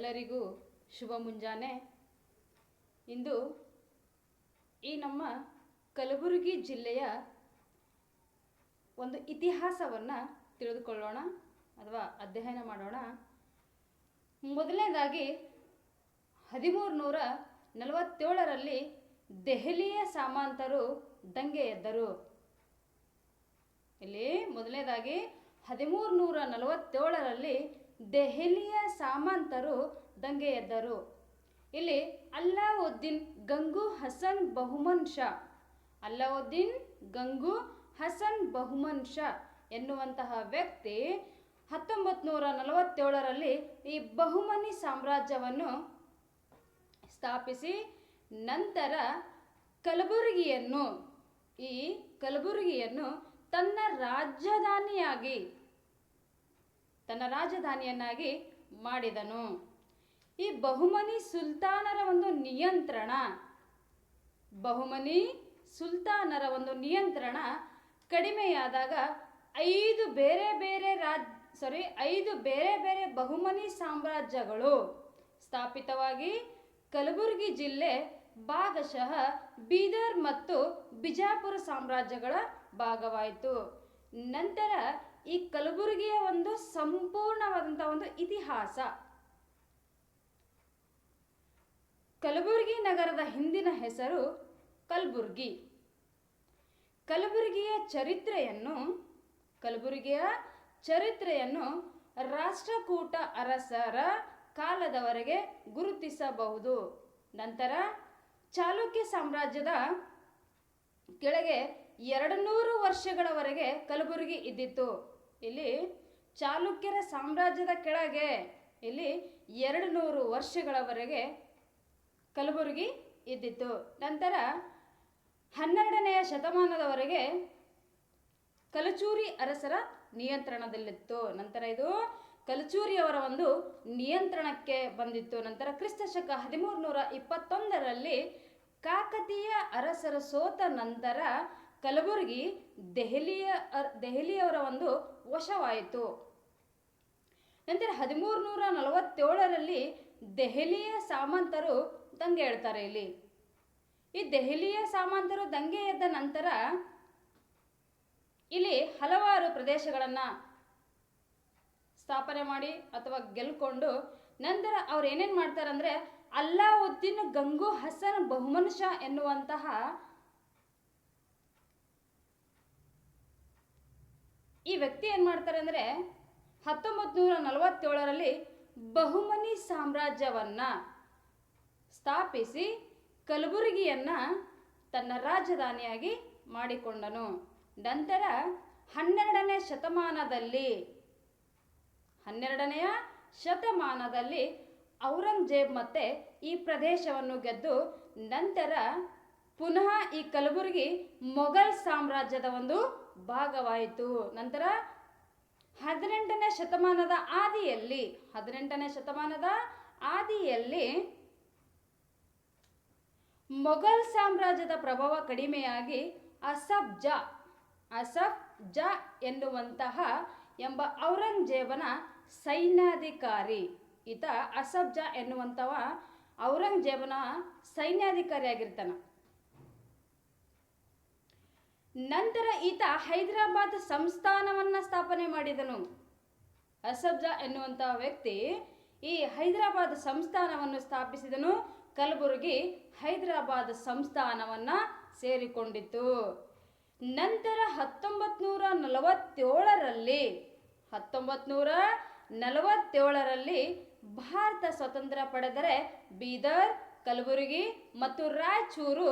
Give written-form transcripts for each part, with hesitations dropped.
ಎಲ್ಲರಿಗೂ ಶುಭ ಮುಂಜಾನೆ. ಇಂದು ಈ ನಮ್ಮ ಕಲಬುರಗಿ ಜಿಲ್ಲೆಯ ಒಂದು ಇತಿಹಾಸವನ್ನು ತಿಳಿದುಕೊಳ್ಳೋಣ ಅಥವಾ ಅಧ್ಯಯನ ಮಾಡೋಣ. ಮೊದಲನೇದಾಗಿ 1347ರಲ್ಲಿ ದೆಹಲಿಯ ಸಾಮಂತರು ದಂಗೆ ಎದ್ದರು. ಇಲ್ಲಿ ಮೊದಲನೇದಾಗಿ 1347ರಲ್ಲಿ ದೆಹಲಿಯ ಸಾಮಂತರು ದಂಗೆ ಎದ್ದರು. ಇಲ್ಲಿ ಅಲ್ಲಾವುದ್ದೀನ್ ಗಂಗು ಹಸನ್ ಬಹುಮನ್ ಶಾ, ಅಲ್ಲಾವುದ್ದೀನ್ ಗಂಗು ಹಸನ್ ಬಹುಮನ್ ಶಾ ಎನ್ನುವಂತಹ ವ್ಯಕ್ತಿ 1947ರಲ್ಲಿ ಈ ಬಹುಮನಿ ಸಾಮ್ರಾಜ್ಯವನ್ನು ಸ್ಥಾಪಿಸಿ ನಂತರ ಕಲಬುರಗಿಯನ್ನು ತನ್ನ ರಾಜಧಾನಿಯನ್ನಾಗಿ ಮಾಡಿದನು. ಈ ಬಹುಮನಿ ಸುಲ್ತಾನರ ಒಂದು ನಿಯಂತ್ರಣ ಕಡಿಮೆಯಾದಾಗ 5 ಬೇರೆ ಬೇರೆ ಬಹುಮನಿ ಸಾಮ್ರಾಜ್ಯಗಳು ಸ್ಥಾಪಿತವಾಗಿ ಕಲಬುರಗಿ ಜಿಲ್ಲೆ ಭಾಗಶಃ ಬೀದರ್ ಮತ್ತು ಬಿಜಾಪುರ ಸಾಮ್ರಾಜ್ಯಗಳ ಭಾಗವಾಯಿತು. ನಂತರ ಈ ಕಲಬುರಗಿಯ ಒಂದು ಸಂಪೂರ್ಣವಾದಂತಹ ಒಂದು ಇತಿಹಾಸ. ಕಲಬುರಗಿ ನಗರದ ಹಿಂದಿನ ಹೆಸರು ಕಲಬುರ್ಗಿ. ಕಲಬುರಗಿಯ ಚರಿತ್ರೆಯನ್ನು ರಾಷ್ಟ್ರಕೂಟ ಅರಸರ ಕಾಲದವರೆಗೆ ಗುರುತಿಸಬಹುದು. ನಂತರ ಚಾಲುಕ್ಯ ಸಾಮ್ರಾಜ್ಯದ ಕೆಳಗೆ 200 ವರ್ಷಗಳವರೆಗೆ ಕಲಬುರಗಿ ಇದ್ದಿತ್ತು. ಇಲ್ಲಿ ಚಾಲುಕ್ಯರ ಸಾಮ್ರಾಜ್ಯದ ಕೆಳಗೆ 200 ವರ್ಷಗಳವರೆಗೆ ಕಲಬುರಗಿ ಇದ್ದಿತ್ತು. ನಂತರ 12ನೇ ಶತಮಾನದವರೆಗೆ ಕಲಚೂರಿ ಅರಸರ ನಿಯಂತ್ರಣದಲ್ಲಿತ್ತು. ನಂತರ ಇದು ಕಲಚೂರಿಯವರ ಒಂದು ನಿಯಂತ್ರಣಕ್ಕೆ ಬಂದಿತ್ತು. ನಂತರ ಕ್ರಿಸ್ತಶಕ 1321ರಲ್ಲಿ ಕಾಕತೀಯ ಅರಸರ ಸೋತ ನಂತರ ಕಲಬುರಗಿ ದೆಹಲಿಯವರ ಒಂದು ವಶವಾಯಿತು. ನಂತರ 1347ರಲ್ಲಿ ದೆಹಲಿಯ ಸಾಮಂತರು ದಂಗೆ ಎಡ್ತಾರೆ. ಈ ದೆಹಲಿಯ ಸಾಮಂತರು ದಂಗೆ ಎದ್ದ ನಂತರ ಇಲ್ಲಿ ಹಲವಾರು ಪ್ರದೇಶಗಳನ್ನು ಸ್ಥಾಪನೆ ಮಾಡಿ ಅಥವಾ ಗೆಲ್ಕೊಂಡು ನಂತರ ಅವ್ರು ಏನೇನು ಮಾಡ್ತಾರೆ ಅಂದರೆ ಅಲ್ಲಾವುದ್ದೀನ್ ಗಂಗು ಹಸನ್ ಬಹುಮನ್ ಶಾ ಎನ್ನುವಂತಹ ಈ ವ್ಯಕ್ತಿ ಏನು ಮಾಡ್ತಾರೆ ಅಂದರೆ 1947ರಲ್ಲಿ ಬಹುಮನಿ ಸಾಮ್ರಾಜ್ಯವನ್ನು ಸ್ಥಾಪಿಸಿ ಕಲಬುರಗಿಯನ್ನ ತನ್ನ ರಾಜಧಾನಿಯಾಗಿ ಮಾಡಿಕೊಂಡನು. ನಂತರ 12ನೇ ಶತಮಾನದಲ್ಲಿ ಔರಂಗಜೇಬ್ ಮತ್ತೆ ಈ ಪ್ರದೇಶವನ್ನು ಗೆದ್ದು ನಂತರ ಪುನಃ ಈ ಕಲಬುರಗಿ ಮೊಘಲ್ ಸಾಮ್ರಾಜ್ಯದ ಒಂದು ಭಾಗವಾಯಿತು. ನಂತರ 18ನೇ ಶತಮಾನದ ಆದಿಯಲ್ಲಿ ಮೊಘಲ್ ಸಾಮ್ರಾಜ್ಯದ ಪ್ರಭಾವ ಕಡಿಮೆಯಾಗಿ ಅಸಫ್ ಜಾ ಎಂಬ ಔರಂಗಜೇಬನ ಸೈನ್ಯಾಧಿಕಾರಿ ಅಸಫ್ ಜಾ ಎನ್ನುವಂತಹ ಔರಂಗಜೇಬನ ಸೈನ್ಯಾಧಿಕಾರಿಯಾಗಿರ್ತಾನೆ. ನಂತರ ಈತ ಹೈದರಾಬಾದ್ ಸಂಸ್ಥಾನವನ್ನು ಸ್ಥಾಪನೆ ಮಾಡಿದನು. ಅಸಫ್ ಜಾ ಎನ್ನುವಂತಹ ವ್ಯಕ್ತಿ ಈ ಹೈದರಾಬಾದ್ ಸಂಸ್ಥಾನವನ್ನು ಸ್ಥಾಪಿಸಿದನು. ಕಲಬುರಗಿ ಹೈದರಾಬಾದ್ ಸಂಸ್ಥಾನವನ್ನು ಸೇರಿಕೊಂಡಿತು. ನಂತರ 1947ರಲ್ಲಿ ಭಾರತ ಸ್ವತಂತ್ರ ಪಡೆದರೆ ಬೀದರ್, ಕಲಬುರಗಿ ಮತ್ತು ರಾಯಚೂರು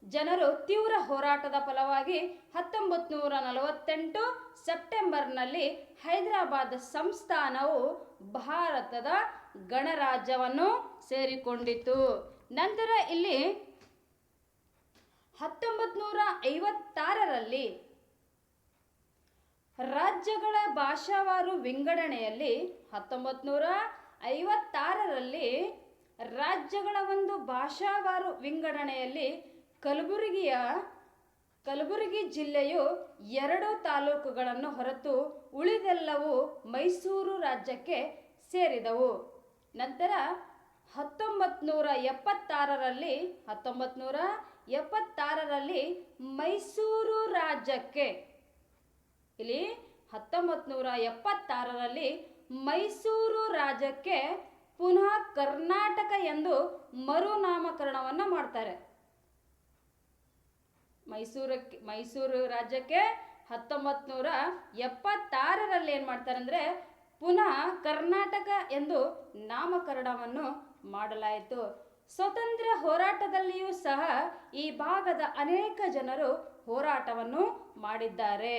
ಜನರು ತೀವ್ರ ಹೋರಾಟದ ಫಲವಾಗಿ 1948 ಸೆಪ್ಟೆಂಬರ್ನಲ್ಲಿ ಹೈದರಾಬಾದ್ ಸಂಸ್ಥಾನವು ಭಾರತದ ಗಣರಾಜ್ಯವನ್ನು ಸೇರಿಕೊಂಡಿತು. ನಂತರ ಇಲ್ಲಿ 1956ರಲ್ಲಿ ರಾಜ್ಯಗಳ ಭಾಷಾವಾರು ವಿಂಗಡಣೆಯಲ್ಲಿ ರಾಜ್ಯಗಳ ಒಂದು ಭಾಷಾವಾರು ವಿಂಗಡಣೆಯಲ್ಲಿ ಕಲಬುರಗಿ ಜಿಲ್ಲೆಯು 2 ತಾಲೂಕುಗಳನ್ನು ಹೊರತು ಉಳಿದೆಲ್ಲವೂ ಮೈಸೂರು ರಾಜ್ಯಕ್ಕೆ ಸೇರಿದವು. ನಂತರ 1976ರಲ್ಲಿ ಮೈಸೂರು ರಾಜ್ಯಕ್ಕೆ, ಇಲ್ಲಿ 1976ರಲ್ಲಿ ಮೈಸೂರು ರಾಜ್ಯಕ್ಕೆ ಪುನಃ ಕರ್ನಾಟಕ ಎಂದು ಮರುನಾಮಕರಣವನ್ನು ಮಾಡ್ತಾರೆ. ಮೈಸೂರು ರಾಜ್ಯಕ್ಕೆ 1976ರಲ್ಲಿ ಏನು ಮಾಡ್ತಾರೆ ಅಂದರೆ ಪುನಃ ಕರ್ನಾಟಕ ಎಂದು ನಾಮಕರಣವನ್ನು ಮಾಡಲಾಯಿತು. ಸ್ವತಂತ್ರ ಹೋರಾಟದಲ್ಲಿಯೂ ಸಹ ಈ ಭಾಗದ ಅನೇಕ ಜನರು ಹೋರಾಟವನ್ನು ಮಾಡಿದ್ದಾರೆ.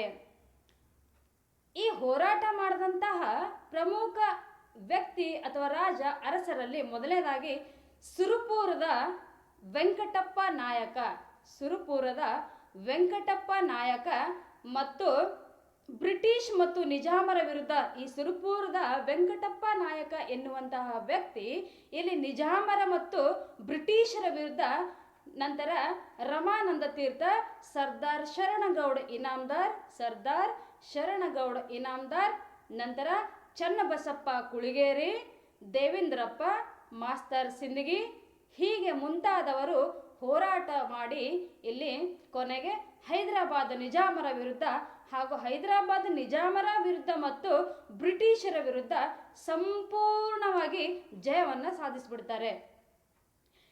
ಈ ಹೋರಾಟ ಮಾಡಿದಂತಹ ಪ್ರಮುಖ ವ್ಯಕ್ತಿ ಅಥವಾ ರಾಜ ಅರಸರಲ್ಲಿ ಮೊದಲನೇದಾಗಿ ಸುರಪುರದ ವೆಂಕಟಪ್ಪ ನಾಯಕ ಮತ್ತು ಬ್ರಿಟಿಷ್ ಮತ್ತು ನಿಜಾಮರ ವಿರುದ್ಧ ಈ ಸುರಪುರದ ವೆಂಕಟಪ್ಪ ನಾಯಕ ಎನ್ನುವಂತಹ ವ್ಯಕ್ತಿ ಇಲ್ಲಿ ನಿಜಾಮರ ಮತ್ತು ಬ್ರಿಟಿಷರ ವಿರುದ್ಧ, ನಂತರ ರಮಾನಂದ ತೀರ್ಥ, ಸರ್ದಾರ್ ಶರಣಗೌಡ ಇನಾಮದಾರ್, ನಂತರ ಚನ್ನಬಸಪ್ಪ ಕುಳಿಗೇರಿ, ದೇವೇಂದ್ರಪ್ಪ ಮಾಸ್ತರ್ ಸಿಂದಗಿ, ಹೀಗೆ ಮುಂತಾದವರು ಹೋರಾಟ ಮಾಡಿ ಇಲ್ಲಿ ಕೊನೆಗೆ ಹೈದರಾಬಾದ್ ನಿಜಾಮರ ವಿರುದ್ಧ ಮತ್ತು ಬ್ರಿಟಿಷರ ವಿರುದ್ಧ ಸಂಪೂರ್ಣವಾಗಿ ಜಯವನ್ನು ಸಾಧಿಸಿಬಿಡ್ತಾರೆ.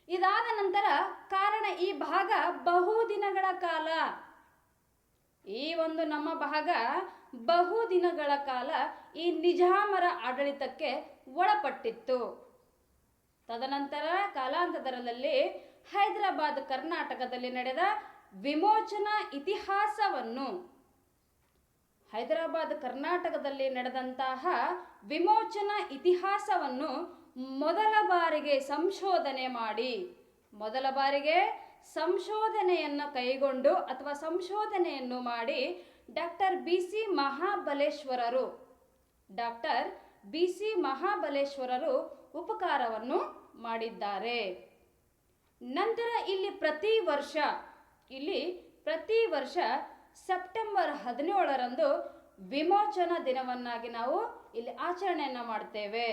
ಇದಾದ ನಂತರ ಕಾರಣ ಈ ಭಾಗ ಬಹುದಿನಗಳ ಕಾಲ, ಈ ಒಂದು ನಮ್ಮ ಭಾಗ ಬಹುದಿನಗಳ ಕಾಲ ಈ ನಿಜಾಮರ ಆಡಳಿತಕ್ಕೆ ಒಳಪಟ್ಟಿತ್ತು. ತದನಂತರ ಕಾಲಾಂತರದಲ್ಲಿ ಹೈದರಾಬಾದ್ ಕರ್ನಾಟಕದಲ್ಲಿ ನಡೆದ ವಿಮೋಚನಾ ಇತಿಹಾಸವನ್ನು, ಮೊದಲ ಬಾರಿಗೆ ಸಂಶೋಧನೆಯನ್ನು ಕೈಗೊಂಡು ಅಥವಾ ಸಂಶೋಧನೆಯನ್ನು ಮಾಡಿ ಡಾಕ್ಟರ್ ಬಿ ಸಿ ಮಹಾಬಲೇಶ್ವರರು ಉಪಕಾರವನ್ನು ಮಾಡಿದ್ದಾರೆ. ನಂತರ ಇಲ್ಲಿ ಪ್ರತಿ ವರ್ಷ ಸೆಪ್ಟೆಂಬರ್ 17ರಂದು ವಿಮೋಚನಾ ದಿನವನ್ನಾಗಿ ನಾವು ಇಲ್ಲಿ ಆಚರಣೆಯನ್ನು ಮಾಡ್ತೇವೆ.